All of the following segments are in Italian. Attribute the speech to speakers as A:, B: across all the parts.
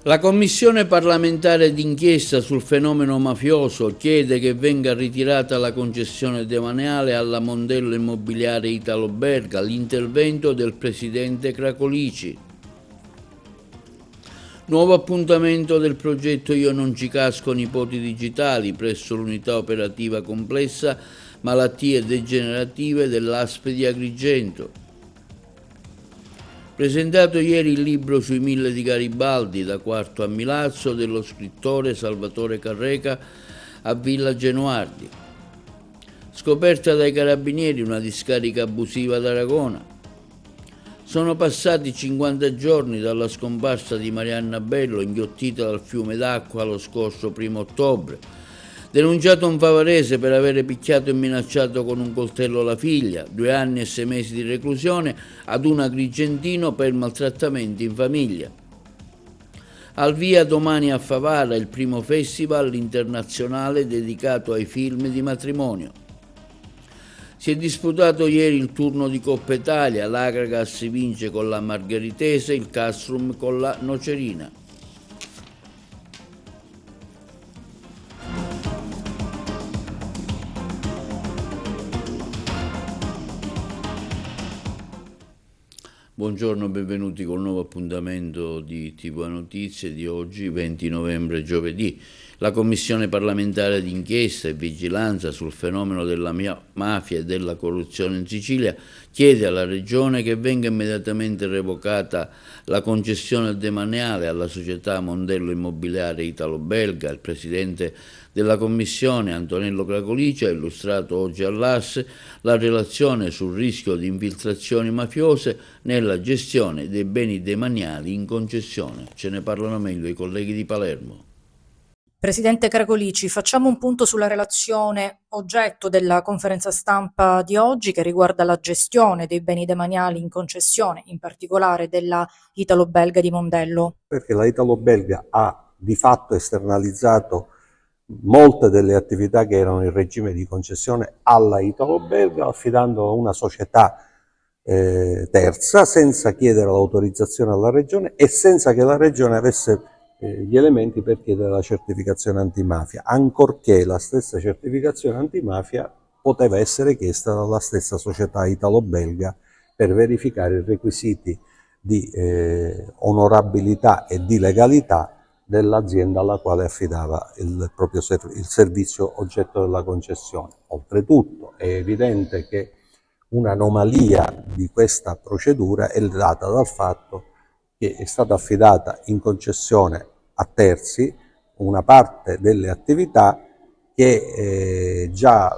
A: La Commissione parlamentare d'inchiesta sul fenomeno mafioso chiede che venga ritirata la concessione demaniale alla Mondello Immobiliare Italoberga, l'intervento del presidente Cracolici. Nuovo appuntamento del progetto Io non ci casco nipoti digitali presso l'unità operativa complessa malattie degenerative dell'ASP di Agrigento. Presentato ieri il libro sui 1000 di Garibaldi, da Quarto a Milazzo, dello scrittore Salvatore Carreca a Villa Genoardi. Scoperta dai carabinieri una discarica abusiva ad Aragona. Sono passati 50 giorni dalla scomparsa di Marianna Bello, inghiottita dal fiume d'acqua lo scorso 1° ottobre. Denunciato un favarese per avere picchiato e minacciato con un coltello la figlia, 2 anni e 6 mesi di reclusione ad un agrigentino per maltrattamenti in famiglia. Al via domani a Favara il primo festival internazionale dedicato ai film di matrimonio. Si è disputato ieri il turno di Coppa Italia, l'Agragas vince con la Margheritese, il Castrum con la Nocerina. Buongiorno, benvenuti col nuovo appuntamento di TV Notizie di oggi, 20 novembre, giovedì. La Commissione parlamentare d'inchiesta e vigilanza sul fenomeno della mafia e della corruzione in Sicilia chiede alla Regione che venga immediatamente revocata la concessione demaniale alla società Mondello Immobiliare Italo-Belga. Il presidente della Commissione, Antonello Cracolici, ha illustrato oggi all'AS la relazione sul rischio di infiltrazioni mafiose nella gestione dei beni demaniali in concessione. Ce ne parlano meglio i colleghi di Palermo.
B: Presidente Cracolici, facciamo un punto sulla relazione oggetto della conferenza stampa di oggi che riguarda la gestione dei beni demaniali in concessione, in particolare della Italo-Belga di Mondello.
C: Perché la Italo-Belga ha di fatto esternalizzato molte delle attività che erano in regime di concessione alla Italo-Belga, affidando a una società terza senza chiedere l'autorizzazione alla Regione e senza che la Regione avesse gli elementi per chiedere la certificazione antimafia, ancorché la stessa certificazione antimafia poteva essere chiesta dalla stessa società italo-belga per verificare i requisiti di onorabilità e di legalità dell'azienda alla quale affidava il proprio il servizio oggetto della concessione. Oltretutto è evidente che un'anomalia di questa procedura è data dal fatto che è stata affidata in concessione a terzi una parte delle attività che già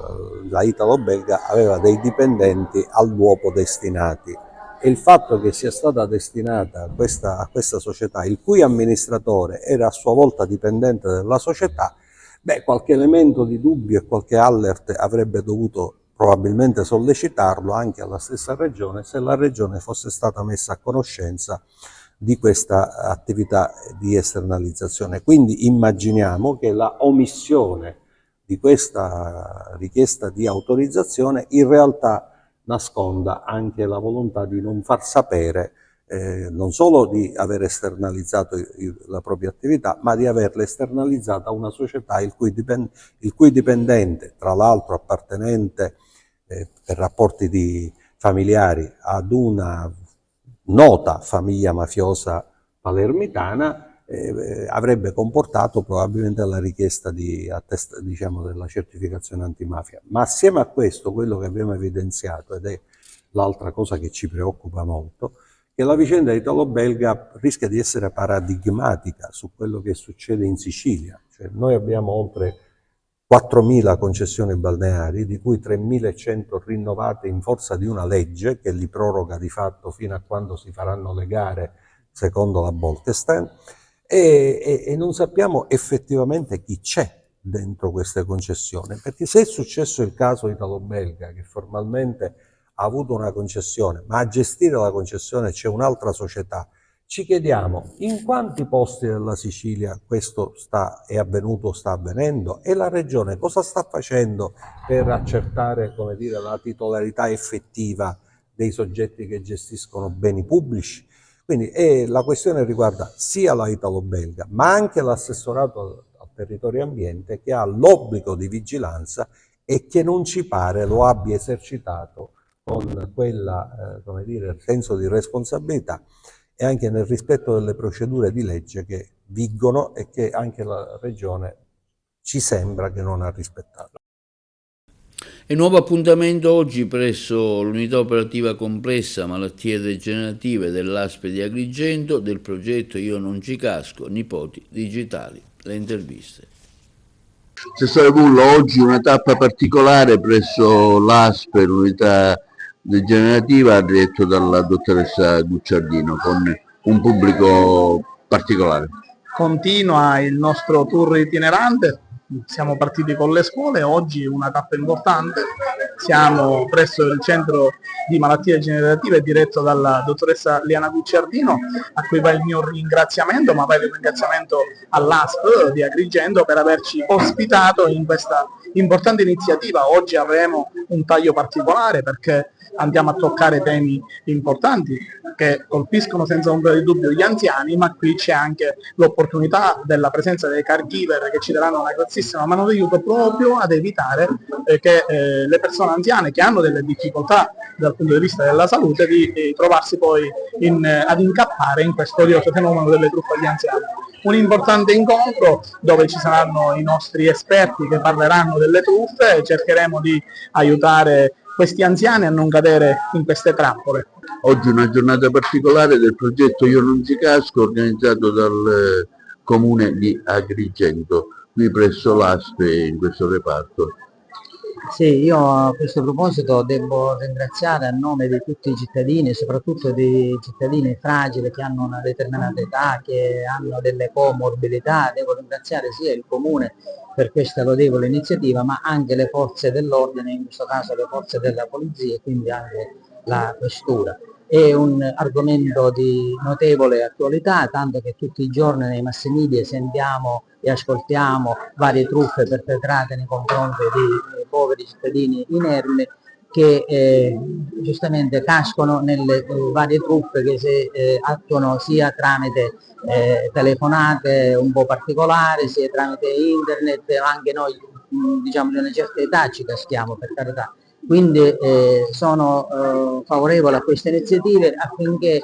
C: la Italo-Belga aveva dei dipendenti all'uopo destinati, e il fatto che sia stata destinata a questa società, il cui amministratore era a sua volta dipendente della società, qualche elemento di dubbio e qualche alert avrebbe dovuto probabilmente sollecitarlo anche alla stessa Regione, se la Regione fosse stata messa a conoscenza di questa attività di esternalizzazione. Quindi immaginiamo che la omissione di questa richiesta di autorizzazione in realtà nasconda anche la volontà di non far sapere non solo di aver esternalizzato la propria attività, ma di averla esternalizzata a una società il cui dipendente, tra l'altro appartenente per rapporti familiari ad una nota famiglia mafiosa palermitana, avrebbe comportato probabilmente la richiesta della certificazione antimafia. Ma assieme a questo, quello che abbiamo evidenziato, ed è l'altra cosa che ci preoccupa molto, che la vicenda italo-belga rischia di essere paradigmatica su quello che succede in Sicilia. Cioè, noi abbiamo oltre 4.000 concessioni balneari, di cui 3.100 rinnovate in forza di una legge che li proroga di fatto fino a quando si faranno le gare secondo la Bolkestein, e non sappiamo effettivamente chi c'è dentro queste concessioni, perché se è successo il caso italo-belga, che formalmente ha avuto una concessione, ma a gestire la concessione c'è un'altra società, ci chiediamo in quanti posti della Sicilia questo è avvenuto o sta avvenendo, e la Regione cosa sta facendo per accertare, come dire, la titolarità effettiva dei soggetti che gestiscono beni pubblici. Quindi la questione riguarda sia la italo-belga, ma anche l'assessorato al territorio e ambiente, che ha l'obbligo di vigilanza e che non ci pare lo abbia esercitato con quella, come dire, senso di responsabilità e anche nel rispetto delle procedure di legge che vigono e che anche la Regione ci sembra che non ha rispettato.
A: E nuovo appuntamento oggi presso l'unità operativa complessa malattie degenerative dell'ASP di Agrigento del progetto Io non ci casco, nipoti digitali. Le interviste.
D: Assessore Bullo, oggi una tappa particolare presso l'ASP, l'unità degenerativa, diretto dalla dottoressa Gucciardino, con un pubblico particolare.
E: Continua il nostro tour itinerante, siamo partiti con le scuole, oggi una tappa importante, siamo presso il centro di malattie degenerative diretto dalla dottoressa Liana Gucciardino, a cui va il mio ringraziamento, ma va il ringraziamento all'ASP di Agrigento per averci ospitato in questa importante iniziativa. Oggi avremo un taglio particolare perché andiamo a toccare temi importanti che colpiscono senza ombra di dubbio gli anziani, ma qui c'è anche l'opportunità della presenza dei caregiver che ci daranno una grossissima mano d'aiuto proprio ad evitare che le persone anziane che hanno delle difficoltà dal punto di vista della salute di trovarsi poi ad incappare in questo odioso fenomeno delle truffe agli anziani. Un importante incontro dove ci saranno i nostri esperti che parleranno delle truffe e cercheremo di aiutare questi anziani a non cadere in queste trappole.
D: Oggi una giornata particolare del progetto Io non ci casco, organizzato dal comune di Agrigento, qui presso l'ASP in questo reparto.
F: Sì, io a questo proposito devo ringraziare a nome di tutti i cittadini, soprattutto dei cittadini fragili che hanno una determinata età, che hanno delle comorbidità, devo ringraziare sia il Comune per questa lodevole iniziativa, ma anche le forze dell'ordine, in questo caso le forze della polizia e quindi anche la questura. È un argomento di notevole attualità, tanto che tutti i giorni nei mass media sentiamo e ascoltiamo varie truffe perpetrate nei confronti di poveri cittadini inermi che giustamente cascano nelle varie truffe che si attuano sia tramite telefonate un po' particolari, sia tramite internet, anche noi diciamo di una certa età ci caschiamo, per carità. Quindi sono favorevole a queste iniziative affinché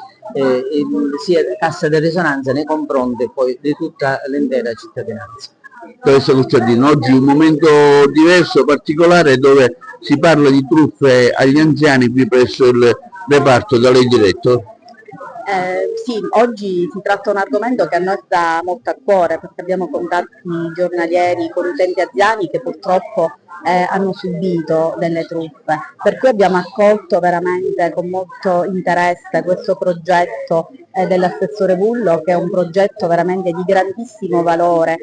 F: sia cassa di risonanza nei confronti poi di tutta l'intera cittadinanza.
D: Dottoressa Gucciardino, oggi un momento diverso, particolare, dove si parla di truffe agli anziani qui presso il reparto da lei diretto.
G: Sì, oggi si tratta un argomento che a noi sta molto a cuore perché abbiamo contatti giornalieri con utenti anziani che purtroppo hanno subito delle truffe, per cui abbiamo accolto veramente con molto interesse questo progetto dell'assessore Bullo, che è un progetto veramente di grandissimo valore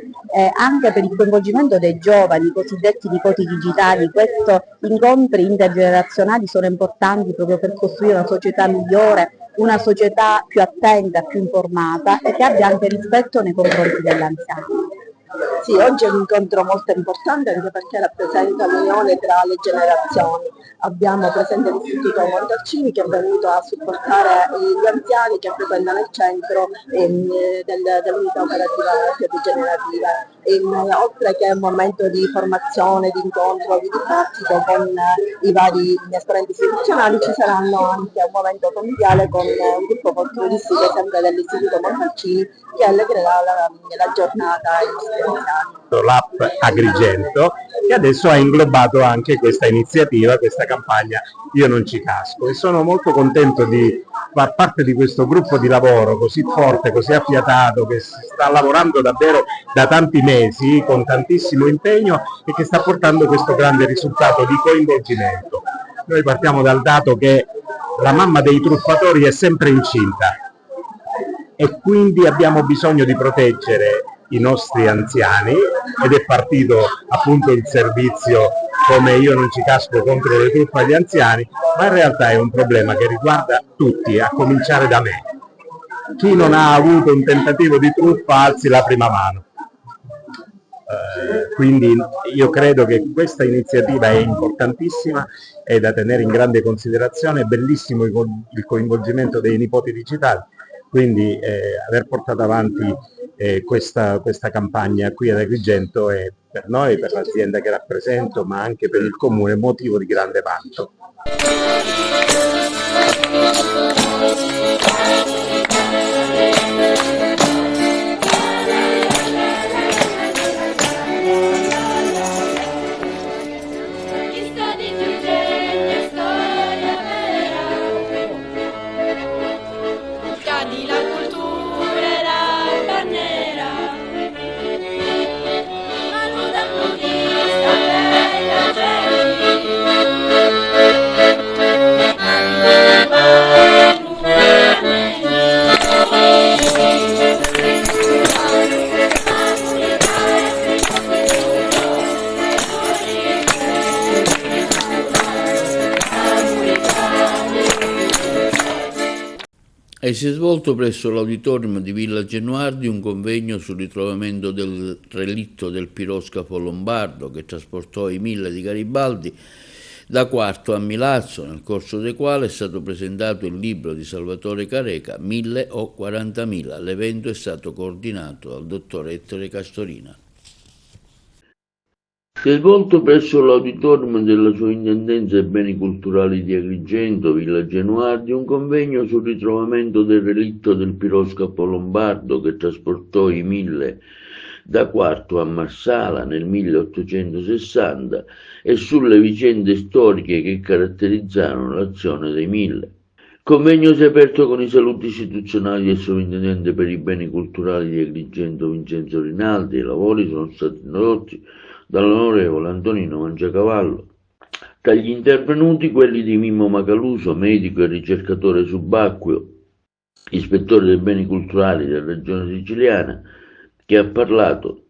G: anche per il coinvolgimento dei giovani, i cosiddetti nipoti digitali. Questi incontri intergenerazionali sono importanti proprio per costruire una società migliore, una società più attenta, più informata e che abbia anche rispetto nei confronti dell'anziano.
H: Sì, oggi è un incontro molto importante anche perché rappresenta l'unione tra le generazioni. Abbiamo presente l'Istituto Montalcini che è venuto a supportare gli anziani che frequentano il centro dell'unità operativa degenerativa. Oltre che un momento di formazione, di incontro, di dibattito con i vari esponenti istituzionali, ci saranno anche un momento conviviale con un gruppo folcloristico sempre dell'Istituto Montalcini che allegherà la giornata ai nostri anziani.
I: L'app Agrigento, che adesso ha inglobato anche questa iniziativa, questa campagna Io non ci casco, e sono molto contento di far parte di questo gruppo di lavoro così forte, così affiatato, che sta lavorando davvero da tanti mesi con tantissimo impegno e che sta portando questo grande risultato di coinvolgimento. Noi partiamo dal dato che la mamma dei truffatori è sempre incinta e quindi abbiamo bisogno di proteggere i nostri anziani ed è partito appunto il servizio come Io non ci casco contro le truffe agli anziani, ma in realtà è un problema che riguarda tutti, a cominciare da me. Chi non ha avuto un tentativo di truffa alzi la prima mano. Quindi io credo che questa iniziativa è importantissima, è da tenere in grande considerazione, è bellissimo il coinvolgimento dei nipoti digitali, quindi aver portato avanti questa campagna qui ad Agrigento è per noi, per l'azienda che rappresento, ma anche per il comune, motivo di grande vanto.
A: E si è svolto presso l'auditorium di Villa Genuardi un convegno sul ritrovamento del relitto del piroscafo lombardo che trasportò i 1000 di Garibaldi da Quarto a Milazzo, nel corso del quale è stato presentato il libro di Salvatore Careca, 1000 o 40.000. L'evento è stato coordinato dal dottor Ettore Castorina.
D: Si è svolto presso l'auditorium della Sovrintendenza ai Beni Culturali di Agrigento, Villa Genuardi, un convegno sul ritrovamento del relitto del piroscafo lombardo che trasportò i 1000 da Quarto a Marsala nel 1860 e sulle vicende storiche che caratterizzarono l'azione dei 1000. Il convegno si è aperto con i saluti istituzionali del Sovrintendente per i Beni Culturali di Agrigento Vincenzo Rinaldi. I lavori sono stati introdotti dall'onorevole Antonino Mangiacavallo. Tra gli intervenuti quelli di Mimmo Macaluso, medico e ricercatore subacqueo, ispettore dei beni culturali della regione siciliana, che ha parlato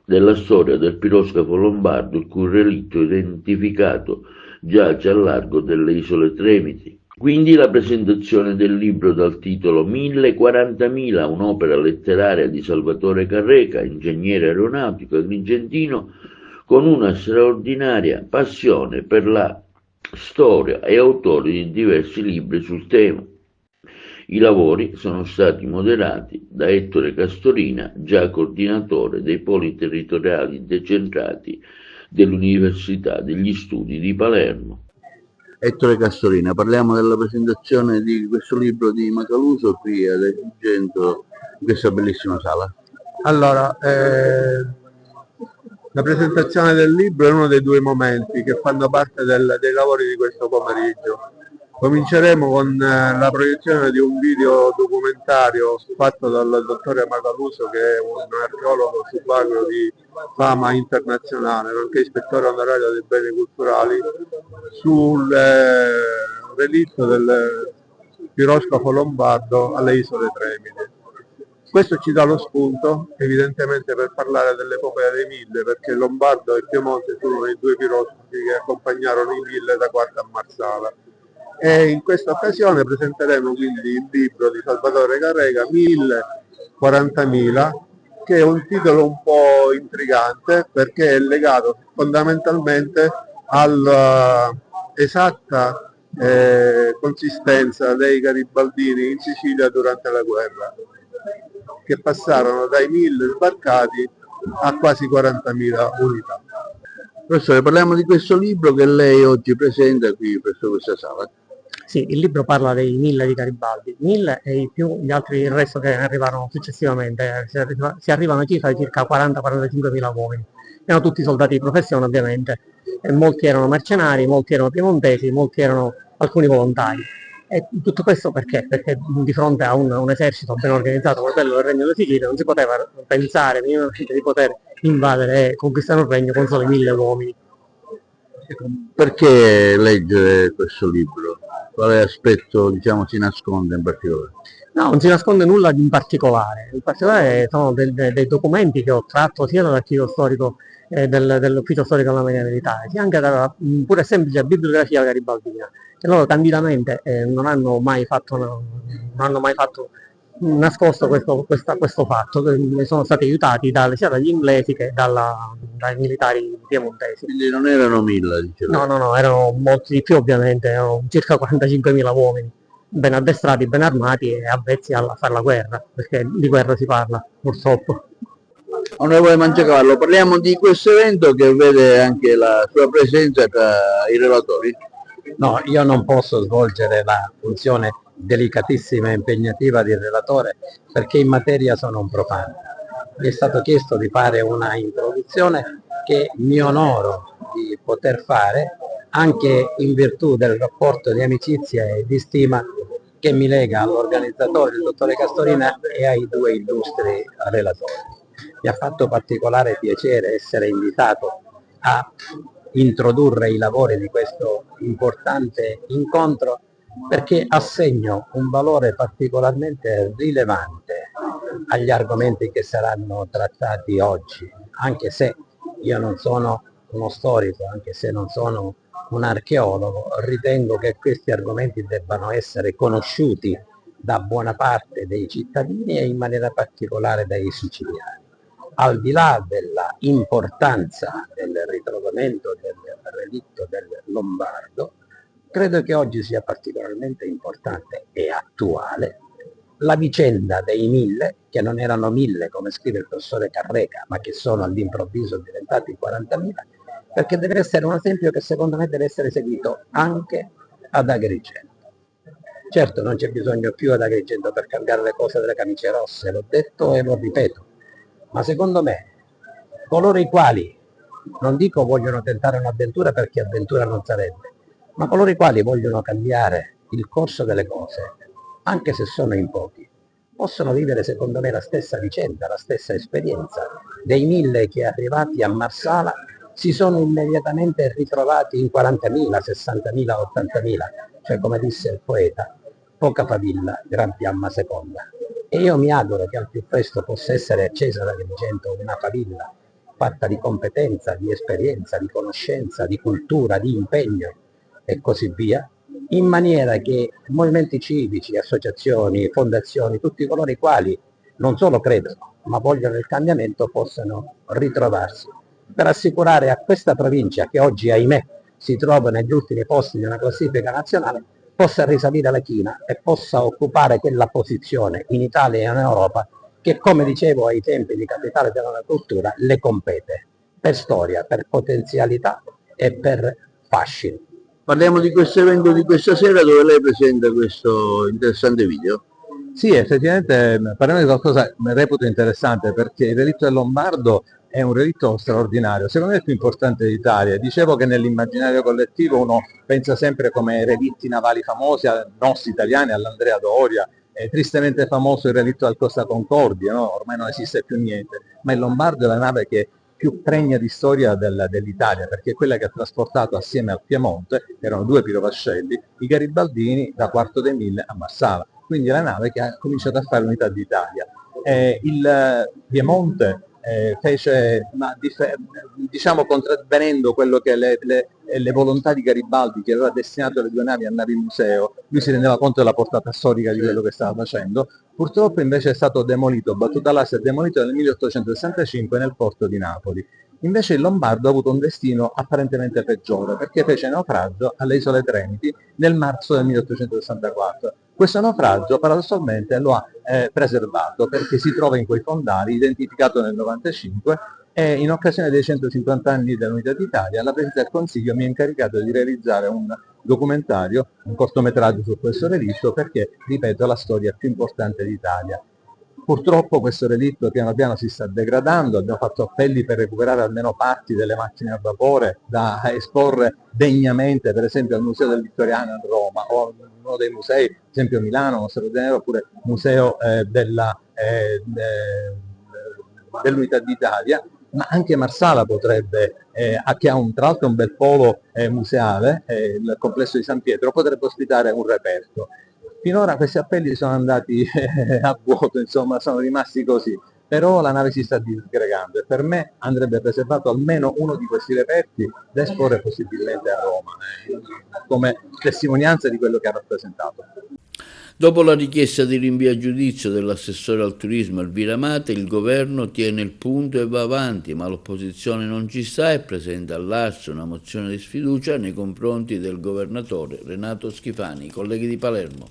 D: della storia del piroscafo lombardo, il cui relitto identificato giace al largo delle isole Tremiti. Quindi la presentazione del libro dal titolo 1040.000, un'opera letteraria di Salvatore Carreca, ingegnere aeronautico agrigentino, con una straordinaria passione per la storia e autori di diversi libri sul tema. I lavori sono stati moderati da Ettore Castorina, già coordinatore dei poli territoriali decentrati dell'Università degli Studi di Palermo. Ettore Castorina, parliamo della presentazione di questo libro di Macaluso qui ad Agrigento, in questa bellissima sala.
J: Allora, la presentazione del libro è uno dei due momenti che fanno parte dei lavori di questo pomeriggio. Cominceremo con la proiezione di un video documentario fatto dal dottore Macaluso, che è un archeologo subacqueo di fama internazionale, nonché ispettore onorario dei beni culturali, sul relitto del piroscafo lombardo alle isole Tremiti. Questo ci dà lo spunto evidentemente per parlare dell'epopea dei 1000, perché Lombardo e Piemonte furono i due piroscafi che accompagnarono i 1000 da Quarto a Marsala. E in questa occasione presenteremo quindi il libro di Salvatore Carreca, 1000, 40.000, che è un titolo un po' intrigante perché è legato fondamentalmente all'esatta consistenza dei garibaldini in Sicilia durante la guerra, che passarono dai 1000 sbarcati a quasi 40.000 unità.
D: Professore, parliamo di questo libro che lei oggi presenta qui presso questa sala.
F: Sì, il libro parla dei 1000 di Garibaldi, 1000 e gli altri, il resto che arrivarono successivamente, si arrivano a circa 40-45.000 uomini. Erano tutti soldati di professione ovviamente, e molti erano mercenari, molti erano piemontesi, molti erano alcuni volontari. E tutto questo perché? Perché di fronte a un esercito ben organizzato come quello del Regno della Sicilia non si poteva pensare minimamente di poter invadere e conquistare un regno con soli 1000 uomini.
D: Perché leggere questo libro? Quale aspetto, diciamo, si nasconde in particolare?
F: No, non si nasconde nulla in particolare. In particolare sono dei documenti che ho tratto sia dall'archivio storico dell'ufficio storico della Marina Militare, sia anche dalla pure semplice bibliografia garibaldina, che loro candidamente non hanno mai fatto nascosto questo fatto, che sono stati aiutati sia dagli inglesi che dai militari piemontesi.
D: Quindi non erano 1000, dicevo.
F: No, erano molti di più ovviamente, erano circa 45.000 uomini. ben addestrati, ben armati e avvezzi a fare la guerra, perché di guerra si parla, purtroppo.
D: Onorevole Mangiacavallo, parliamo di questo evento che vede anche la sua presenza tra i relatori.
I: No, io non posso svolgere la funzione delicatissima e impegnativa di relatore perché in materia sono un profano. Mi è stato chiesto di fare una introduzione che mi onoro di poter fare anche in virtù del rapporto di amicizia e di stima che mi lega all'organizzatore, il dottore Castorina, e ai due illustri relatori. Mi ha fatto particolare piacere essere invitato a introdurre i lavori di questo importante incontro perché assegno un valore particolarmente rilevante agli argomenti che saranno trattati oggi, anche se io non sono uno storico, anche se non sono un archeologo, ritengo che questi argomenti debbano essere conosciuti da buona parte dei cittadini e in maniera particolare dai siciliani. Al di là della importanza del ritrovamento del relitto del Lombardo, credo che oggi sia particolarmente importante e attuale la vicenda dei 1000, che non erano 1000 come scrive il professore Carreca, ma che sono all'improvviso diventati 40.000, perché deve essere un esempio che secondo me deve essere seguito anche ad Agrigento. Certo, non c'è bisogno più ad Agrigento per cambiare le cose delle camicie rosse, l'ho detto e lo ripeto, ma secondo me coloro i quali, non dico vogliono tentare un'avventura perché avventura non sarebbe, ma coloro i quali vogliono cambiare il corso delle cose, anche se sono in pochi, possono vivere secondo me la stessa vicenda, la stessa esperienza dei 1000 che arrivati a Marsala si sono immediatamente ritrovati in 40.000, 60.000, 80.000, cioè come disse il poeta, poca favilla, gran fiamma seconda. E io mi auguro che al più presto possa essere accesa da Agrigento una favilla fatta di competenza, di esperienza, di conoscenza, di cultura, di impegno e così via, in maniera che movimenti civici, associazioni, fondazioni, tutti coloro i quali non solo credono, ma vogliono il cambiamento, possano ritrovarsi per assicurare a questa provincia, che oggi ahimè si trova negli ultimi posti di una classifica nazionale, possa risalire la china e possa occupare quella posizione in Italia e in Europa che, come dicevo ai tempi di Capitale della Cultura, le compete per storia, per potenzialità e per fascino.
D: Parliamo di questo evento di questa sera dove lei presenta questo interessante video.
I: Sì, effettivamente parliamo di qualcosa che reputo interessante perché il relitto del Lombardo è un relitto straordinario, secondo me è il più importante d'Italia. Dicevo che nell'immaginario collettivo uno pensa sempre come relitti navali famosi, nostri italiani, all'Andrea Doria, è tristemente famoso il relitto al Costa Concordia, no? Ormai non esiste più niente, ma il Lombardo è la nave che più pregna di storia dell'Italia, perché è quella che ha trasportato assieme al Piemonte, erano 2 pirovascelli, i garibaldini da Quarto dei Mille a Marsala, quindi è la nave che ha cominciato a fare l'unità d'Italia. Il Piemonte fece, diciamo contravvenendo quello che le volontà di Garibaldi, che aveva destinato le 2 navi a navi museo, lui si rendeva conto della portata storica di quello che stava facendo, purtroppo invece è stato demolito, battuta laser demolito nel 1865 nel porto di Napoli. Invece il Lombardo ha avuto un destino apparentemente peggiore perché fece naufragio alle isole Tremiti nel marzo del 1864. Questo naufragio paradossalmente lo ha preservato perché si trova in quei fondali, identificato nel 95, e in occasione dei 150 anni dell'Unità d'Italia la Presidenza del Consiglio mi ha incaricato di realizzare un documentario, un cortometraggio su questo relitto perché, ripeto, è la storia più importante d'Italia. Purtroppo questo relitto piano piano si sta degradando, abbiamo fatto appelli per recuperare almeno parti delle macchine a vapore da esporre degnamente, per esempio al Museo del Vittoriano a Roma, o uno dei musei, per esempio Milano, Museo del Janeiro, oppure Museo dell'Unità d'Italia, ma anche Marsala potrebbe, che ha tra l'altro un bel polo museale, il complesso di San Pietro, potrebbe ospitare un reperto. Finora questi appelli sono andati a vuoto, insomma, sono rimasti così, però la nave si sta disgregando e per me andrebbe preservato almeno uno di questi reperti da esporre possibilmente a Roma, come testimonianza di quello che ha rappresentato.
A: Dopo la richiesta di rinvio a giudizio dell'assessore al turismo Elvira Amate, il governo tiene il punto e va avanti, ma l'opposizione non ci sta e presenta all'Arso una mozione di sfiducia nei confronti del governatore Renato Schifani. Colleghi di Palermo.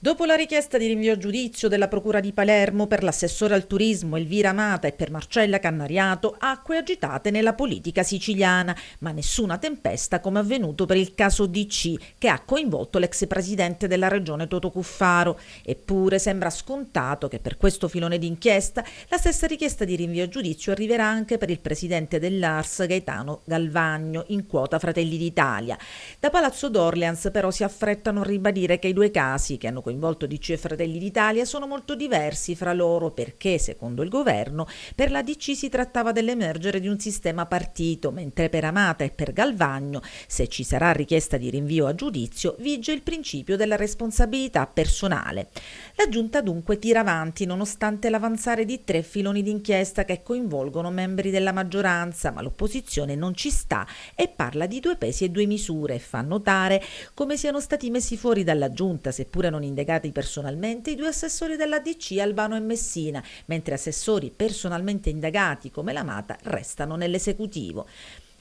B: Dopo la richiesta di rinvio a giudizio della Procura di Palermo per l'assessore al turismo Elvira Amata e per Marcella Cannariato, acque agitate nella politica siciliana, ma nessuna tempesta come avvenuto per il caso DC, che ha coinvolto l'ex presidente della regione Toto Cuffaro. Eppure sembra scontato che per questo filone d'inchiesta la stessa richiesta di rinvio a giudizio arriverà anche per il presidente dell'ARS Gaetano Galvagno, in quota Fratelli d'Italia. Da Palazzo d'Orleans però si affrettano a ribadire che i due casi che hanno coinvolto DC e Fratelli d'Italia sono molto diversi fra loro perché, secondo il governo, per la DC si trattava dell'emergere di un sistema partito, mentre per Amata e per Galvagno, se ci sarà richiesta di rinvio a giudizio, vige il principio della responsabilità personale. La Giunta dunque tira avanti nonostante l'avanzare di 3 filoni d'inchiesta che coinvolgono membri della maggioranza, ma l'opposizione non ci sta e parla di 2 pesi e 2 misure e fa notare come siano stati messi fuori dalla Giunta, seppure non indagati personalmente, i 2 assessori della DC Albano e Messina, mentre assessori personalmente indagati come l'Amata restano nell'esecutivo.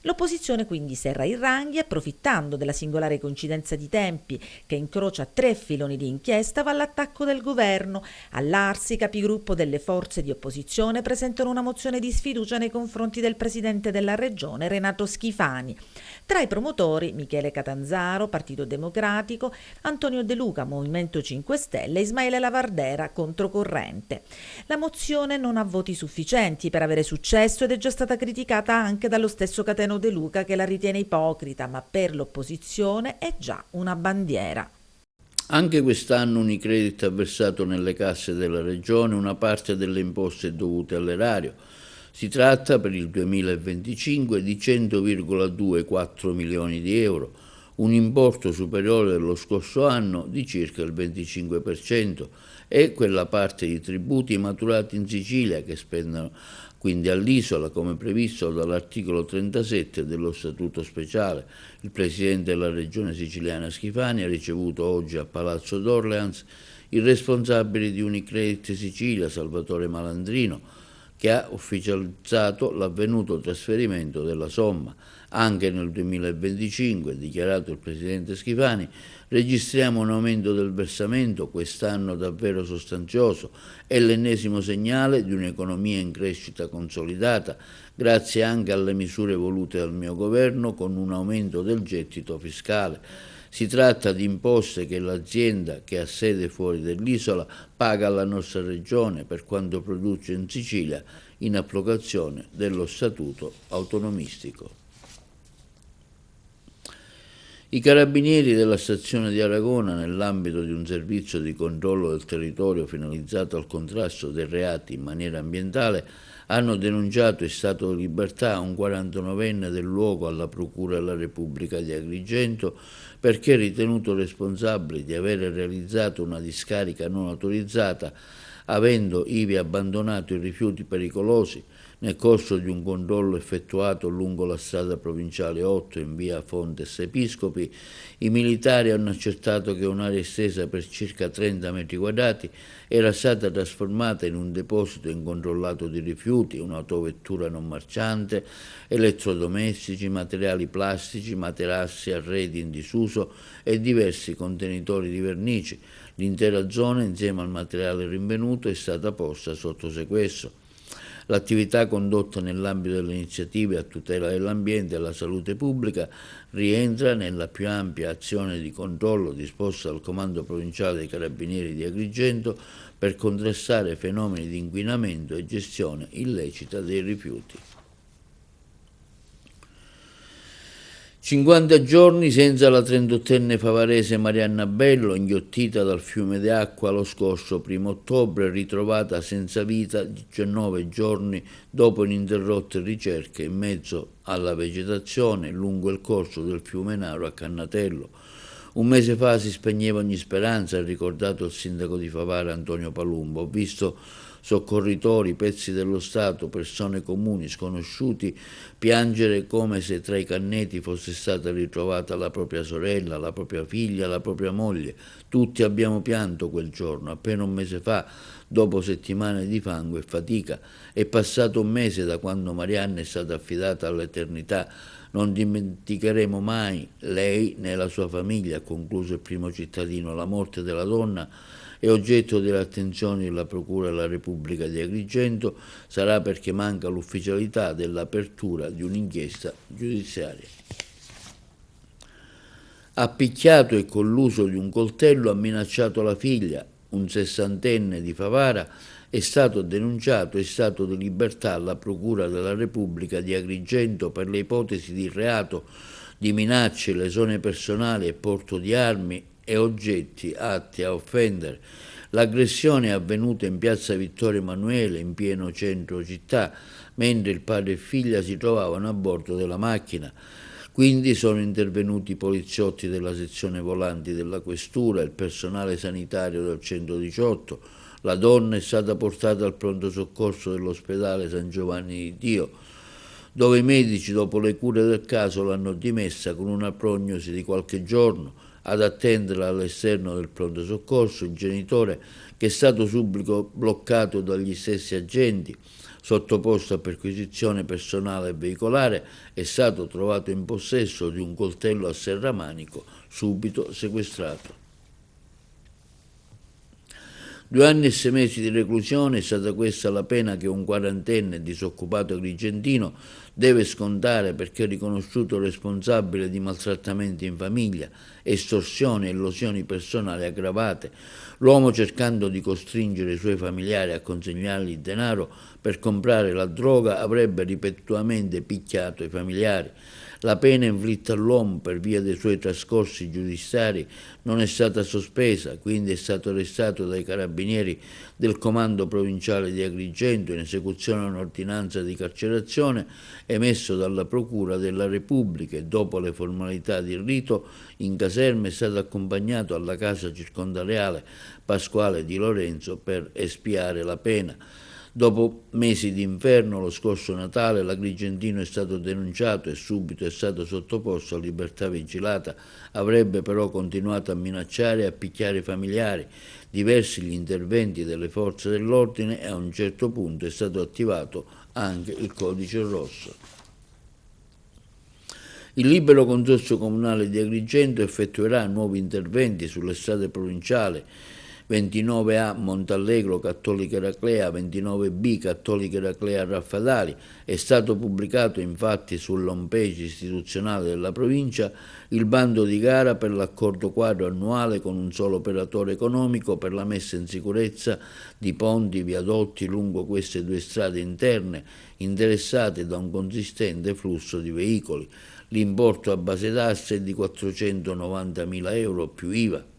B: L'opposizione quindi serra i ranghi, approfittando della singolare coincidenza di tempi che incrocia 3 filoni di inchiesta, va all'attacco del governo. All'Arsi, i capigruppo delle forze di opposizione presentano una mozione di sfiducia nei confronti del presidente della regione Renato Schifani. Tra i promotori Michele Catanzaro, Partito Democratico, Antonio De Luca, Movimento 5 Stelle e Ismaele Lavardera, Controcorrente. La mozione non ha voti sufficienti per avere successo ed è già stata criticata anche dallo stesso Cateno De Luca, che la ritiene ipocrita, ma per l'opposizione è già una bandiera.
A: Anche quest'anno Unicredit ha versato nelle casse della regione una parte delle imposte dovute all'erario. Si tratta per il 2025 di 100,24 milioni di euro, un importo superiore allo scorso anno di circa il 25%, e quella parte di tributi maturati in Sicilia che spendono quindi all'isola, come previsto dall'articolo 37 dello Statuto Speciale. Il Presidente della Regione Siciliana Schifani ha ricevuto oggi a Palazzo d'Orleans i responsabili di Unicredit Sicilia, Salvatore Malandrino, che ha ufficializzato l'avvenuto trasferimento della somma. Anche nel 2025, dichiarato il Presidente Schifani, registriamo un aumento del versamento, quest'anno davvero sostanzioso, è l'ennesimo segnale di un'economia in crescita consolidata, grazie anche alle misure volute dal mio governo con un aumento del gettito fiscale. Si tratta di imposte che l'azienda che ha sede fuori dall'isola paga alla nostra regione per quanto produce in Sicilia in applicazione dello Statuto autonomistico. I carabinieri della stazione di Aragona, nell'ambito di un servizio di controllo del territorio finalizzato al contrasto dei reati in maniera ambientale, hanno denunciato in stato di libertà un 49enne del luogo alla Procura della Repubblica di Agrigento perché ritenuto responsabile di aver realizzato una discarica non autorizzata, avendo ivi abbandonato i rifiuti pericolosi. Nel corso di un controllo effettuato lungo la strada provinciale 8 in via Fontes Episcopi, i militari hanno accertato che un'area estesa per circa 30 metri quadrati era stata trasformata in un deposito incontrollato di rifiuti, un'autovettura non marciante, elettrodomestici, materiali plastici, materassi, arredi in disuso e diversi contenitori di vernici. L'intera zona, insieme al materiale rinvenuto, è stata posta sotto sequestro. L'attività condotta nell'ambito delle iniziative a tutela dell'ambiente e della salute pubblica rientra nella più ampia azione di controllo disposta dal Comando Provinciale dei Carabinieri di Agrigento per contrastare fenomeni di inquinamento e gestione illecita dei rifiuti. 50 giorni senza la 38enne favarese Marianna Bello, inghiottita dal fiume d'acqua lo scorso 1° ottobre, ritrovata senza vita 19 giorni dopo ininterrotte ricerche in mezzo alla vegetazione lungo il corso del fiume Naro a Cannatello. Un mese fa si spegneva ogni speranza, ha ricordato il sindaco di Favara Antonio Palumbo. Ho visto soccorritori, pezzi dello Stato, persone comuni, sconosciuti, piangere come se tra i canneti fosse stata ritrovata la propria sorella, la propria figlia, la propria moglie. Tutti abbiamo pianto quel giorno, appena un mese fa, dopo settimane di fango e fatica. È passato un mese da quando Marianna è stata affidata all'eternità. Non dimenticheremo mai lei né la sua famiglia, ha concluso il primo cittadino. La morte della donna è oggetto delle attenzioni della Procura della Repubblica di Agrigento, sarà perché manca l'ufficialità dell'apertura di un'inchiesta giudiziaria. Ha picchiato e con l'uso di un coltello ha minacciato la figlia, un 60enne di Favara, è stato denunciato e stato di libertà alla Procura della Repubblica di Agrigento per le ipotesi di reato di minacce, lesione personale e porto di armi e oggetti atti a offendere. L'aggressione è avvenuta in piazza Vittorio Emanuele, in pieno centro città, mentre il padre e figlia si trovavano a bordo della macchina. Quindi sono intervenuti i poliziotti della sezione volanti della questura, il personale sanitario del 118. La donna è stata portata al pronto soccorso dell'ospedale San Giovanni di Dio, dove i medici, dopo le cure del caso, l'hanno dimessa con una prognosi di qualche giorno. Ad attenderla all'esterno del pronto soccorso il genitore, che è stato subito bloccato dagli stessi agenti, sottoposto a perquisizione personale e veicolare, è stato trovato in possesso di un coltello a serramanico, subito sequestrato. 2 anni e 6 mesi di reclusione è stata questa la pena che un quarantenne disoccupato agrigentino deve scontare perché è riconosciuto responsabile di maltrattamenti in famiglia, estorsioni e lesioni personali aggravate. L'uomo, cercando di costringere i suoi familiari a consegnargli denaro per comprare la droga, avrebbe ripetutamente picchiato i familiari. La pena inflitta all'uomo per via dei suoi trascorsi giudiziari non è stata sospesa, quindi è stato arrestato dai carabinieri del comando provinciale di Agrigento in esecuzione a un'ordinanza di carcerazione emesso dalla Procura della Repubblica e dopo le formalità di rito in caserma è stato accompagnato alla casa circondariale Pasquale di Lorenzo per espiare la pena. Dopo mesi di inferno, lo scorso Natale, l'agrigentino è stato denunciato e subito è stato sottoposto a libertà vigilata. Avrebbe però continuato a minacciare e a picchiare i familiari. Diversi gli interventi delle forze dell'ordine e a un certo punto è stato attivato anche il codice rosso. Il libero consorzio comunale di Agrigento effettuerà nuovi interventi sulle strade provinciali 29A Montallegro Cattolica Eraclea, 29B Cattolica Eraclea Raffadali. È stato pubblicato infatti sull'home page istituzionale della provincia il bando di gara per l'accordo quadro annuale con un solo operatore economico per la messa in sicurezza di ponti, viadotti lungo queste 2 strade interne interessate da un consistente flusso di veicoli. L'importo a base d'asta è di 490.000 euro più IVA.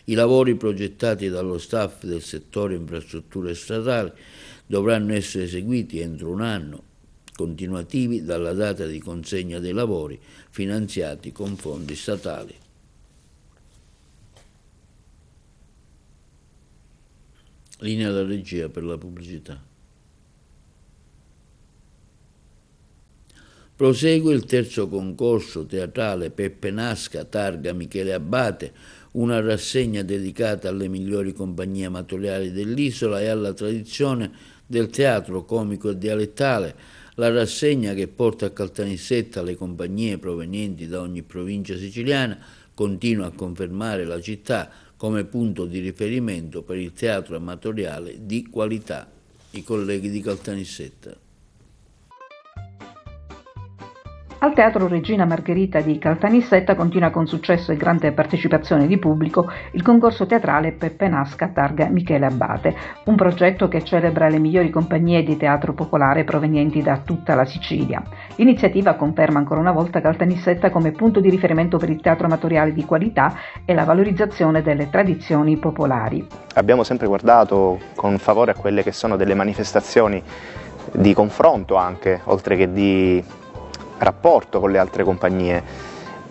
A: I lavori progettati dallo staff del settore infrastrutture statali dovranno essere eseguiti entro un anno, continuativi dalla data di consegna dei lavori finanziati con fondi statali. Linea alla regia per la pubblicità. Prosegue il terzo concorso teatrale Peppe Nasca, targa Michele Abbate, una rassegna dedicata alle migliori compagnie amatoriali dell'isola e alla tradizione del teatro comico e dialettale. La rassegna, che porta a Caltanissetta le compagnie provenienti da ogni provincia siciliana, continua a confermare la città come punto di riferimento per il teatro amatoriale di qualità. I colleghi di Caltanissetta.
K: Al Teatro Regina Margherita di Caltanissetta continua con successo e grande partecipazione di pubblico il concorso teatrale Peppe Nasca targa Michele Abbate, un progetto che celebra le migliori compagnie di teatro popolare provenienti da tutta la Sicilia. L'iniziativa conferma ancora una volta Caltanissetta come punto di riferimento per il teatro amatoriale di qualità e la valorizzazione delle tradizioni popolari.
L: Abbiamo sempre guardato con favore a quelle che sono delle manifestazioni di confronto anche, oltre che di rapporto con le altre compagnie.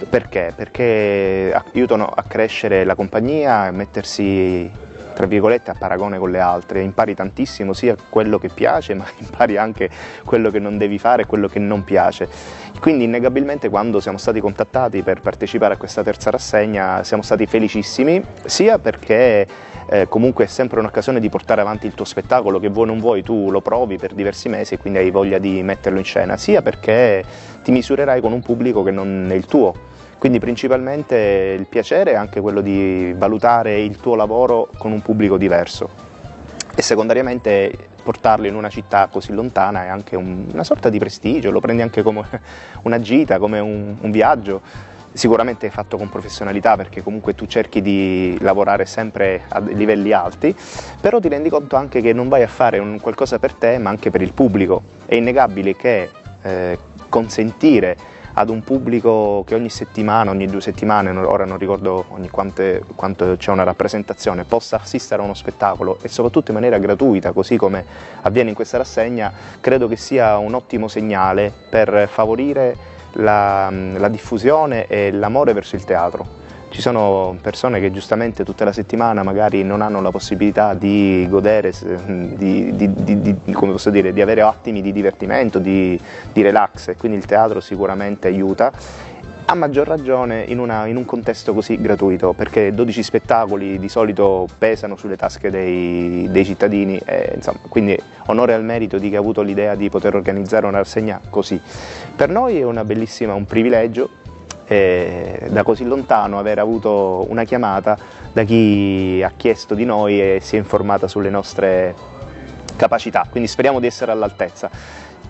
L: Perché? Perché aiutano a crescere la compagnia, a mettersi tra virgolette a paragone con le altre, impari tantissimo sia quello che piace, ma impari anche quello che non devi fare e quello che non piace. Quindi innegabilmente quando siamo stati contattati per partecipare a questa terza rassegna siamo stati felicissimi, sia perché comunque è sempre un'occasione di portare avanti il tuo spettacolo, che vuoi non vuoi tu lo provi per diversi mesi e quindi hai voglia di metterlo in scena, sia perché ti misurerai con un pubblico che non è il tuo. Quindi principalmente il piacere è anche quello di valutare il tuo lavoro con un pubblico diverso e secondariamente portarlo in una città così lontana è anche una sorta di prestigio, lo prendi anche come una gita, come un viaggio, sicuramente fatto con professionalità perché comunque tu cerchi di lavorare sempre a livelli alti, però ti rendi conto anche che non vai a fare qualcosa per te ma anche per il pubblico. È innegabile che consentire ad un pubblico che ogni settimana, ogni 2 settimane, ora non ricordo quanto c'è una rappresentazione, possa assistere a uno spettacolo e soprattutto in maniera gratuita, così come avviene in questa rassegna, credo che sia un ottimo segnale per favorire la diffusione e l'amore verso il teatro. Ci sono persone che giustamente tutta la settimana magari non hanno la possibilità di godere, come posso dire, di avere attimi di divertimento, di relax, e quindi il teatro sicuramente aiuta, a maggior ragione in un contesto così gratuito, perché 12 spettacoli di solito pesano sulle tasche dei cittadini, insomma, quindi onore al merito di chi ha avuto l'idea di poter organizzare una rassegna così. Per noi è un privilegio, da così lontano aver avuto una chiamata da chi ha chiesto di noi e si è informata sulle nostre capacità, quindi speriamo di essere all'altezza.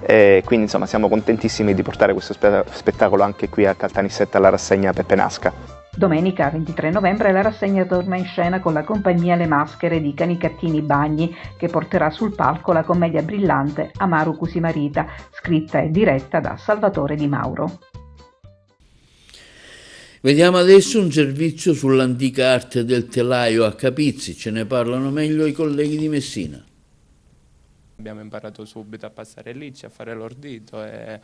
L: Quindi insomma siamo contentissimi di portare questo spettacolo anche qui a Caltanissetta alla rassegna Peppe Nasca.
K: Domenica 23 novembre la rassegna torna in scena con la compagnia Le Maschere di Canicattini Bagni, che porterà sul palco la commedia brillante Amaru Cusimarita, scritta e diretta da Salvatore Di Mauro.
A: Vediamo adesso un servizio sull'antica arte del telaio a Capizzi, ce ne parlano meglio i colleghi di Messina.
M: Abbiamo imparato subito a passare licci, a fare l'ordito e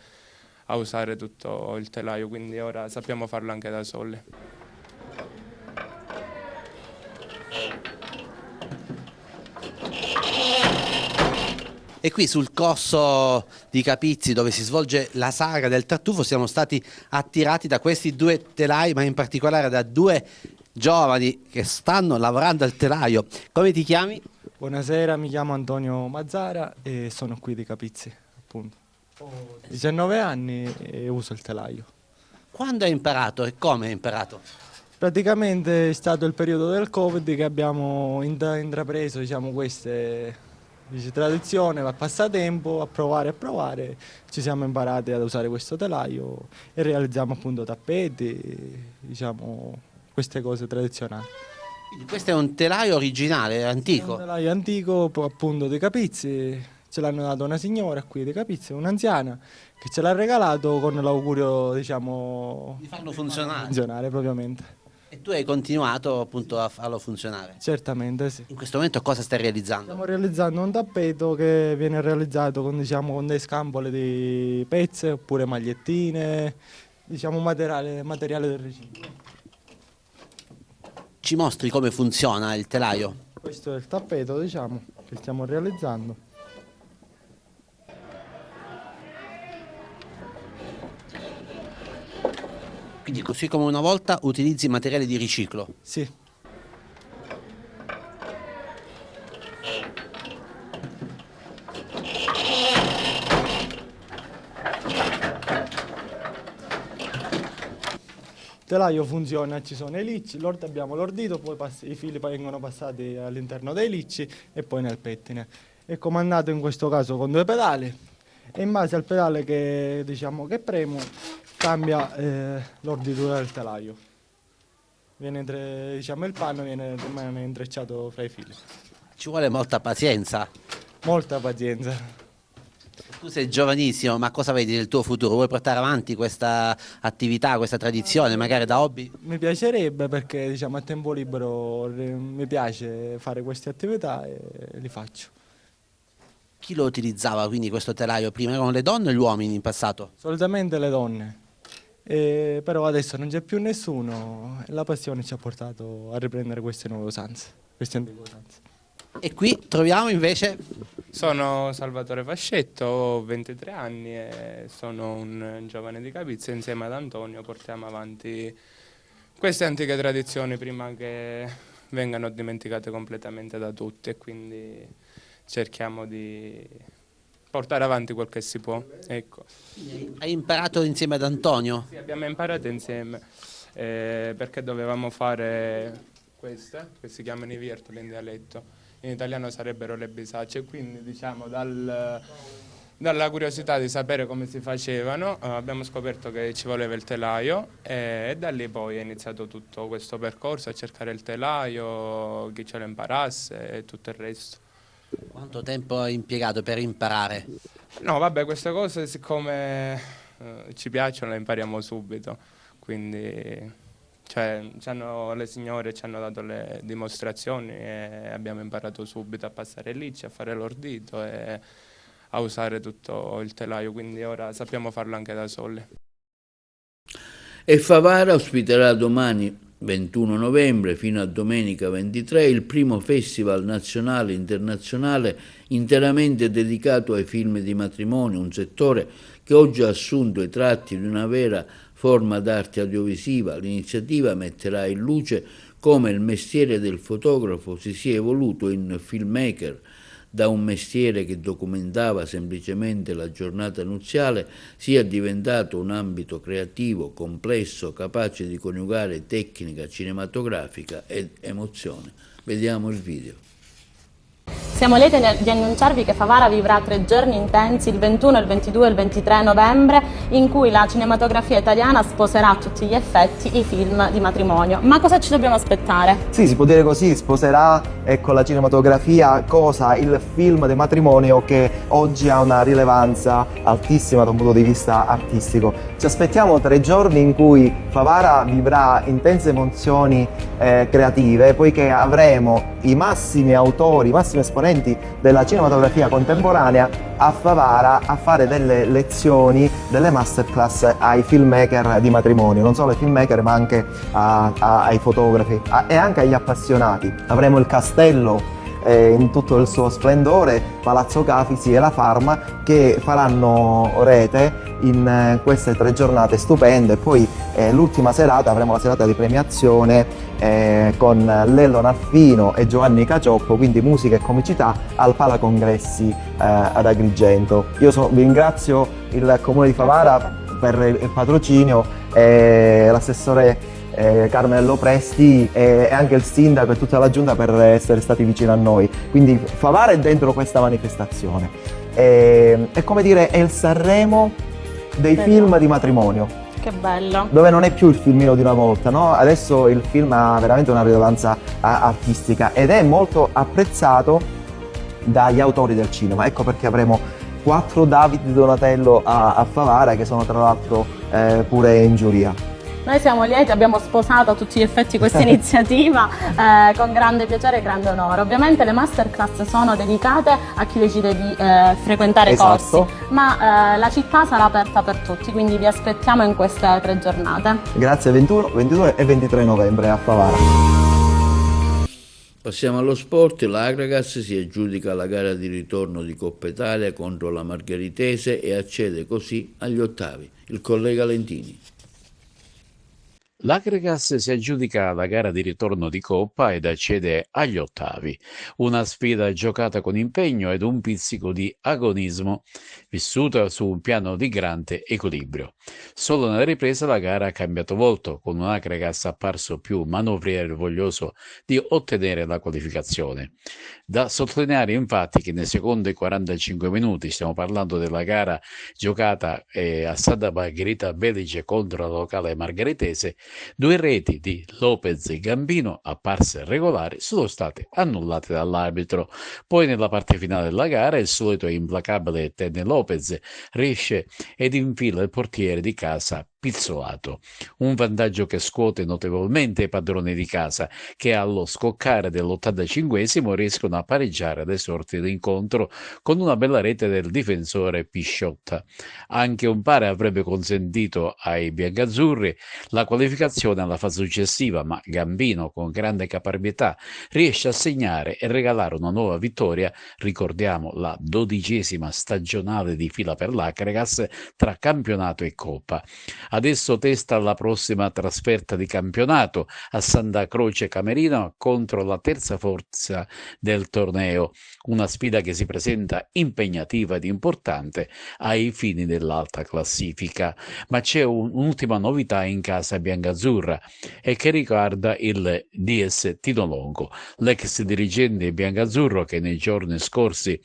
M: a usare tutto il telaio, quindi ora sappiamo farlo anche da soli.
N: E qui sul corso di Capizzi, dove si svolge la sagra del tartufo, siamo stati attirati da questi 2 telai, ma in particolare da 2 giovani che stanno lavorando al telaio. Come ti chiami?
O: Buonasera, mi chiamo Antonio Mazzara e sono qui di Capizzi, appunto. Ho 19 anni e uso il telaio.
N: Quando hai imparato e come hai imparato?
O: Praticamente è stato il periodo del Covid che abbiamo intrapreso, diciamo, queste tradizioni, a passatempo, a provare, ci siamo imparati ad usare questo telaio e realizziamo appunto tappeti, diciamo, queste cose tradizionali.
N: Quindi questo è un telaio originale, antico?
O: È un telaio antico, appunto, di Capizzi, ce l'hanno dato una signora qui di Capizzi, un'anziana, che ce l'ha regalato con l'augurio, diciamo,
N: di farlo funzionare.
O: Funzionare propriamente.
N: E tu hai continuato appunto a farlo funzionare?
O: Certamente sì.
N: In questo momento cosa stai realizzando?
O: Stiamo realizzando un tappeto che viene realizzato con, diciamo, con dei scampole di pezze oppure magliettine, diciamo materiale del riciclo.
N: Ci mostri come funziona il telaio?
O: Questo è il tappeto, diciamo, che stiamo realizzando.
N: Quindi così come una volta utilizzi materiali di riciclo?
O: Sì. Il telaio funziona, ci sono i licci, abbiamo l'ordito, poi i fili vengono passati all'interno dei licci e poi nel pettine. È comandato in questo caso con 2 pedali e in base al pedale che, diciamo, che premo cambia l'orditura del telaio. Diciamo, il panno rimane intrecciato fra i fili.
N: Ci vuole molta pazienza.
O: Molta pazienza.
N: Tu sei giovanissimo, ma cosa vedi nel tuo futuro? Vuoi portare avanti questa attività, questa tradizione, magari da hobby?
O: Mi piacerebbe perché, diciamo, a tempo libero mi piace fare queste attività e li faccio.
N: Chi lo utilizzava quindi questo telaio prima? Erano le donne o gli uomini in passato?
O: Solitamente le donne. però adesso non c'è più nessuno e la passione ci ha portato a riprendere queste nuove usanze, queste antiche usanze.
N: E qui troviamo invece...
M: Sono Salvatore Fascetto, ho 23 anni e sono un giovane di Capizia. Insieme ad Antonio portiamo avanti queste antiche tradizioni prima che vengano dimenticate completamente da tutti, e quindi cerchiamo di portare avanti quel che si può. Ecco.
N: Hai imparato insieme ad Antonio?
M: Sì, abbiamo imparato insieme perché dovevamo fare queste, che si chiamano i virtoli in dialetto. In italiano sarebbero le bisacce, quindi diciamo dalla curiosità di sapere come si facevano abbiamo scoperto che ci voleva il telaio e da lì poi è iniziato tutto questo percorso a cercare il telaio, chi ce lo imparasse e tutto il resto.
N: Quanto tempo hai impiegato per imparare?
M: No, vabbè, queste cose siccome ci piacciono le impariamo subito, quindi le signore ci hanno dato le dimostrazioni e abbiamo imparato subito a passare lisci, a fare l'ordito e a usare tutto il telaio, quindi ora sappiamo farlo anche da soli.
A: E Favara ospiterà domani 21 novembre fino a domenica 23 il primo festival nazionale e internazionale interamente dedicato ai film di matrimonio, un settore che oggi ha assunto i tratti di una vera forma d'arte audiovisiva. L'iniziativa metterà in luce come il mestiere del fotografo si sia evoluto in filmmaker, da un mestiere che documentava semplicemente la giornata nuziale, sia diventato un ambito creativo, complesso, capace di coniugare tecnica cinematografica ed emozione. Vediamo il video.
P: Siamo lieti di annunciarvi che Favara vivrà 3 giorni intensi, il 21, il 22 e il 23 novembre, in cui la cinematografia italiana sposerà a tutti gli effetti i film di matrimonio. Ma cosa ci dobbiamo aspettare?
Q: Sì, si può dire così, sposerà la cinematografia cosa? Il film di matrimonio che oggi ha una rilevanza altissima da un punto di vista artistico. Ci aspettiamo 3 giorni in cui Favara vivrà intense emozioni creative, poiché avremo i massimi autori, i massimi esponenti della cinematografia contemporanea a Favara a fare delle lezioni, delle masterclass ai filmmaker di matrimonio, non solo ai filmmaker ma anche ai fotografi e anche agli appassionati. Avremo il castello in tutto il suo splendore, Palazzo Cafisi e la Farma, che faranno rete in queste 3 giornate stupende. Poi l'ultima serata avremo la serata di premiazione con Lello Naffino e Giovanni Cacioppo, quindi musica e comicità al Palacongressi ad Agrigento. Io vi ringrazio il Comune di Favara per il patrocinio e l'assessore Carmelo Presti e anche il sindaco e tutta la giunta per essere stati vicini a noi. Quindi Favara è dentro questa manifestazione. È come dire, è il Sanremo dei film di matrimonio.
P: Che bello!
Q: Dove non è più il filmino di una volta, no? Adesso il film ha veramente una rilevanza artistica ed è molto apprezzato dagli autori del cinema. Ecco perché avremo 4 David Donatello a Favara, che sono tra l'altro pure in giuria.
P: Noi siamo lieti, abbiamo sposato a tutti gli effetti questa iniziativa con grande piacere e grande onore. Ovviamente le masterclass sono dedicate a chi decide di frequentare corsi, ma la città sarà aperta per tutti, quindi vi aspettiamo in queste 3 giornate.
Q: Grazie, 21, 22 e 23 novembre a Favara.
A: Passiamo allo sport. L'Agragas si aggiudica la gara di ritorno di Coppa Italia contro la Margheritese e accede così agli ottavi. Il collega Lentini.
R: L'Agragas si aggiudica la gara di ritorno di Coppa ed accede agli ottavi. Una sfida giocata con impegno ed un pizzico di agonismo, vissuta su un piano di grande equilibrio. Solo nella ripresa la gara ha cambiato volto, con un Agragas apparso più manovriero e voglioso di ottenere la qualificazione. Da sottolineare infatti che nei secondi 45 minuti, stiamo parlando della gara giocata a Santa Margherita Belice contro la locale margheritese, 2 reti di Lopez e Gambino, apparse regolari, sono state annullate dall'arbitro. Poi nella parte finale della gara il solito implacabile Tenne Lopez riesce ed infila il portiere di casa Pizzolato. Un vantaggio che scuote notevolmente i padroni di casa, che allo scoccare dell'85esimo riescono a pareggiare le sorti dell'incontro con una bella rete del difensore Pisciotta. Anche un pari avrebbe consentito ai biancazzurri la qualificazione alla fase successiva, ma Gambino, con grande caparbietà, riesce a segnare e regalare una nuova vittoria, ricordiamo la 12ª stagionale di fila per l'Acregas tra campionato e Coppa. Adesso testa la prossima trasferta di campionato a Santa Croce Camerino contro la terza forza del torneo, una sfida che si presenta impegnativa ed importante ai fini dell'alta classifica. Ma c'è un'ultima novità in casa biancazzurra e che riguarda il DS Tino Longo, l'ex dirigente biancazzurro che nei giorni scorsi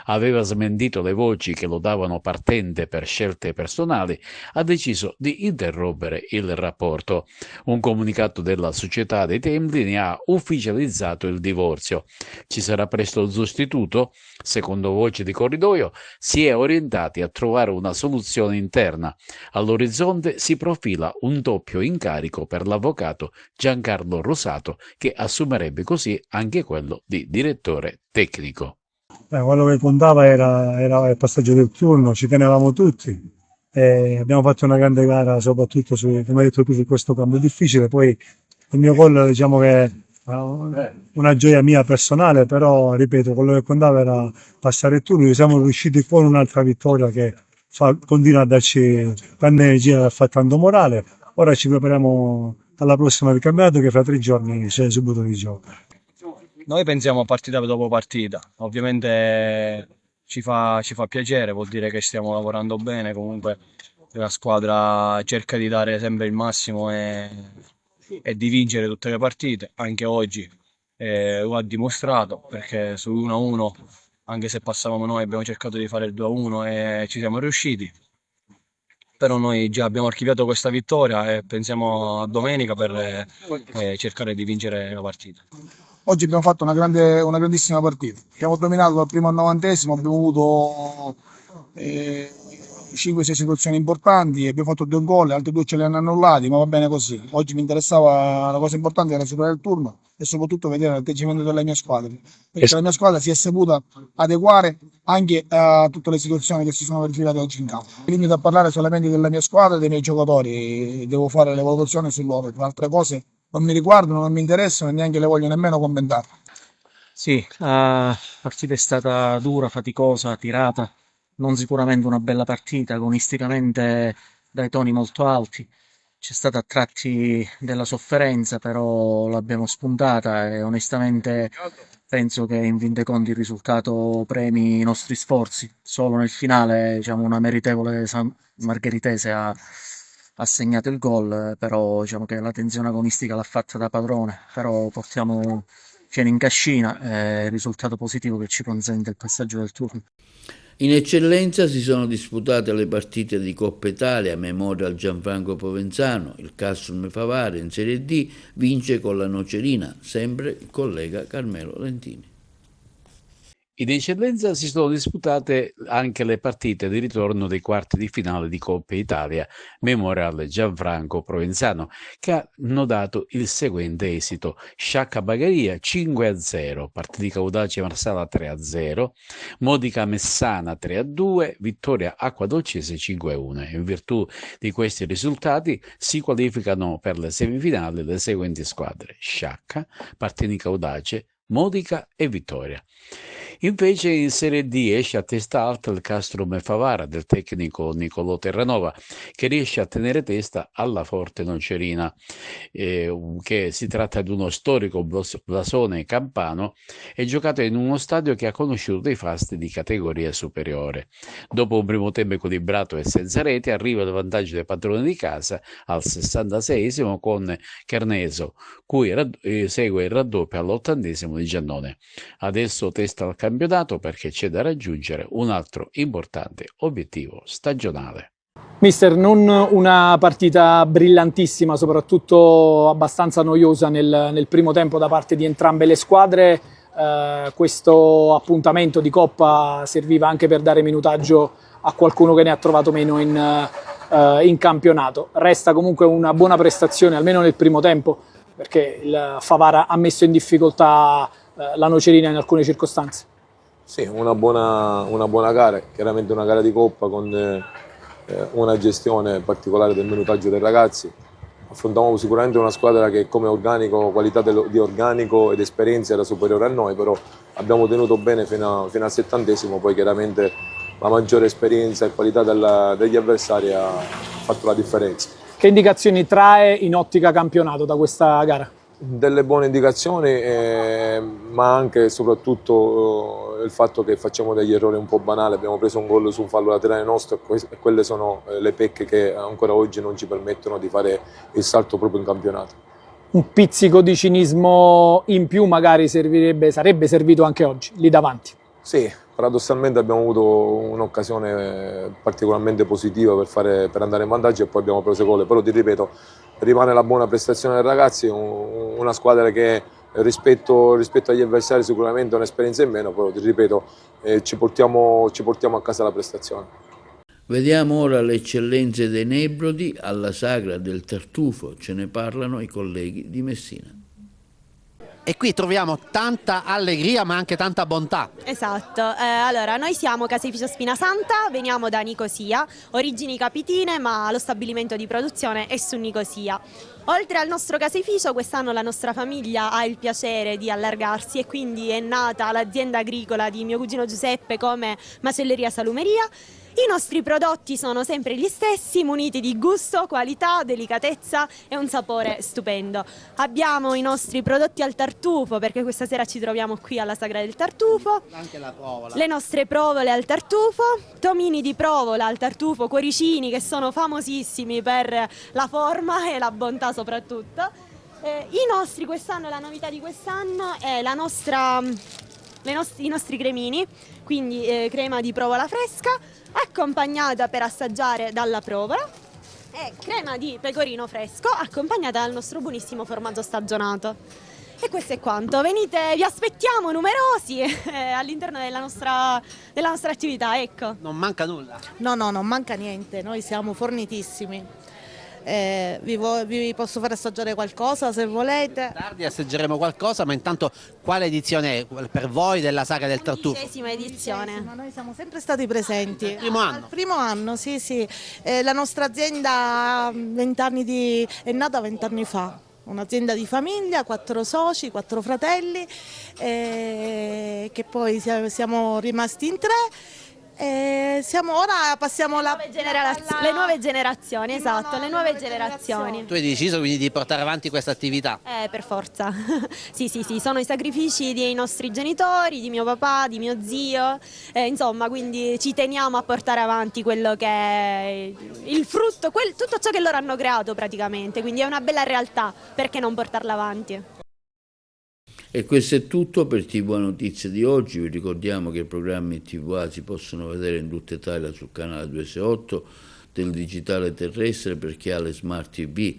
R: aveva smentito le voci che lo davano partente per scelte personali, ha deciso di interrompere il rapporto. Un comunicato della Società dei Templi ne ha ufficializzato il divorzio. Ci sarà presto il sostituto? Secondo voci di corridoio, si è orientati a trovare una soluzione interna. All'orizzonte si profila un doppio incarico per l'avvocato Giancarlo Rosato, che assumerebbe così anche quello di direttore tecnico.
S: Quello che contava era il passaggio del turno, ci tenevamo tutti. Abbiamo fatto una grande gara soprattutto come hai detto tu, su questo campo difficile. Poi il mio gol, diciamo che è una gioia mia personale, però ripeto, quello che contava era passare il turno. Siamo riusciti con un'altra vittoria che continua a darci tanta energia e fa tanto morale. Ora ci prepariamo alla prossima del campionato, che fra 3 giorni c'è subito di gioco.
T: Noi pensiamo partita dopo partita, ovviamente ci fa piacere, vuol dire che stiamo lavorando bene, comunque la squadra cerca di dare sempre il massimo e di vincere tutte le partite, anche oggi lo ha dimostrato, perché su 1-1, anche se passavamo noi, abbiamo cercato di fare il 2-1 e ci siamo riusciti. Però noi già abbiamo archiviato questa vittoria e pensiamo a domenica per cercare di vincere la partita.
E: Oggi abbiamo fatto una grandissima partita. Abbiamo dominato dal primo al 90esimo, abbiamo avuto 5-6 situazioni importanti, abbiamo fatto 2 gol, altri 2 ce li hanno annullati, ma va bene così. Oggi mi interessava, la cosa importante era superare il turno e soprattutto vedere l'atteggiamento della mia squadra, perché la mia squadra si è saputa adeguare anche a tutte le situazioni che si sono verificate oggi in campo. Mi limito a parlare solamente della mia squadra e dei miei giocatori, devo fare le valutazioni su loro, altre cose non mi riguardano, non mi interessano e neanche le voglio nemmeno commentare.
T: Sì, la partita è stata dura, faticosa, tirata, non sicuramente una bella partita, agonisticamente dai toni molto alti. C'è stata a tratti della sofferenza, però l'abbiamo spuntata e onestamente penso che in fin dei conti il risultato premi i nostri sforzi. Solo nel finale, diciamo, una meritevole margheritese ha segnato il gol, però diciamo che la tensione agonistica l'ha fatta da padrone, però portiamo pieno in cascina, il risultato positivo che ci consente il passaggio del turno.
A: In eccellenza si sono disputate le partite di Coppa Italia, Memorial Gianfranco Provenzano, il Castrum Favara in Serie D vince con la Nocerina, sempre il collega Carmelo Lentini.
R: In eccellenza si sono disputate anche le partite di ritorno dei quarti di finale di Coppa Italia, Memorial Gianfranco Provenzano, che hanno dato il seguente esito: Sciacca Bagheria 5-0, Partita Audace Marsala 3-0, Modica Messana 3-2, Vittoria Acquadolcese 5-1. In virtù di questi risultati si qualificano per le semifinali le seguenti squadre: Sciacca, Partita Audace, Modica e Vittoria. Invece in Serie D esce a testa alta il Castrum Favara del tecnico Nicolò Terranova, che riesce a tenere testa alla Forte Nocerina, che si tratta di uno storico blasone campano e giocato in uno stadio che ha conosciuto dei fasti di categoria superiore. Dopo un primo tempo equilibrato e senza rete arriva il vantaggio dei padroni di casa al 66esimo con Carneso, cui segue il raddoppio all'80esimo di Giannone. Adesso testa al campionato perché c'è da raggiungere un altro importante obiettivo stagionale.
U: Mister, non una partita brillantissima, soprattutto abbastanza noiosa nel primo tempo da parte di entrambe le squadre. Questo appuntamento di Coppa serviva anche per dare minutaggio a qualcuno che ne ha trovato meno in campionato. Resta comunque una buona prestazione, almeno nel primo tempo, perché il Favara ha messo in difficoltà la Nocerina in alcune circostanze.
C: Sì, una buona gara, chiaramente una gara di coppa con una gestione particolare del minutaggio dei ragazzi. Affrontavamo sicuramente una squadra che come organico, qualità di organico ed esperienza era superiore a noi, però abbiamo tenuto bene fino al 70°, poi chiaramente la maggiore esperienza e qualità degli avversari ha fatto la differenza.
U: Che indicazioni trae in ottica campionato da questa gara?
C: Delle buone indicazioni, ma anche e soprattutto il fatto che facciamo degli errori un po' banali. Abbiamo preso un gol su un fallo laterale nostro e quelle sono le pecche che ancora oggi non ci permettono di fare il salto proprio in campionato.
U: Un pizzico di cinismo in più magari sarebbe servito anche oggi, lì davanti.
C: Sì, paradossalmente abbiamo avuto un'occasione particolarmente positiva per andare in vantaggio e poi abbiamo preso gol, però ti ripeto, rimane la buona prestazione dei ragazzi, una squadra che rispetto agli avversari sicuramente ha un'esperienza in meno, però ti ripeto, ci portiamo a casa la prestazione.
A: Vediamo ora le eccellenze dei Nebrodi alla sagra del tartufo, ce ne parlano i colleghi di Messina.
N: E qui troviamo tanta allegria ma anche tanta bontà.
V: Esatto, allora noi siamo Caseificio Spinasanta, veniamo da Nicosia, origini capitine ma lo stabilimento di produzione è su Nicosia. Oltre al nostro caseificio quest'anno la nostra famiglia ha il piacere di allargarsi e quindi è nata l'azienda agricola di mio cugino Giuseppe come macelleria salumeria. I nostri prodotti sono sempre gli stessi, muniti di gusto, qualità, delicatezza e un sapore stupendo. Abbiamo i nostri prodotti al tartufo, perché questa sera ci troviamo qui alla Sagra del Tartufo.
N: Anche la provola.
V: Le nostre provole al tartufo, tomini di provola al tartufo, cuoricini che sono famosissimi per la forma e la bontà soprattutto. Quest'anno, la novità di quest'anno è i nostri cremini, quindi crema di provola fresca, accompagnata per assaggiare dalla provola, e crema di pecorino fresco, accompagnata dal nostro buonissimo formaggio stagionato. E questo è quanto, venite, vi aspettiamo numerosi all'interno della nostra attività, ecco.
N: Non manca nulla?
W: No, non manca niente, noi siamo fornitissimi. Vi posso far assaggiare qualcosa se volete.
N: Tardi assaggeremo qualcosa, ma intanto quale edizione è per voi della Sagra del Tartufo?
V: 11ª edizione.
W: Ma noi siamo sempre stati presenti.
N: Il primo anno?
W: Al primo anno, sì. La nostra azienda è nata 20 anni fa. Un'azienda di famiglia, 4 soci, 4 fratelli, che poi siamo rimasti in 3. Passiamo
V: le nuove generazioni, esatto, le nuove generazioni.
N: Tu hai deciso quindi di portare avanti questa attività?
V: Per forza. Sì, sono i sacrifici dei nostri genitori, di mio papà, di mio zio, insomma, quindi ci teniamo a portare avanti quello che è il frutto, tutto ciò che loro hanno creato praticamente, quindi è una bella realtà, perché non portarla avanti?
A: E questo è tutto per TVA Notizie di oggi. Vi ricordiamo che i programmi TVA si possono vedere in tutta Italia sul canale 268 del digitale terrestre per chi ha le smart TV,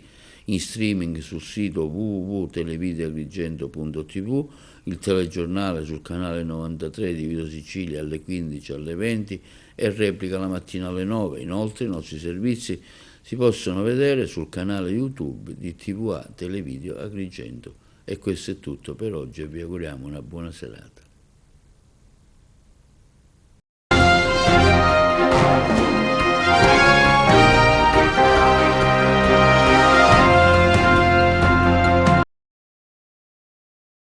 A: in streaming sul sito www.televideoagrigento.tv, il telegiornale sul canale 93 di Video Sicilia alle 15 alle 20 e replica la mattina alle 9. Inoltre i nostri servizi si possono vedere sul canale YouTube di TVA Televideo Agrigento. E questo è tutto per oggi e vi auguriamo una buona serata.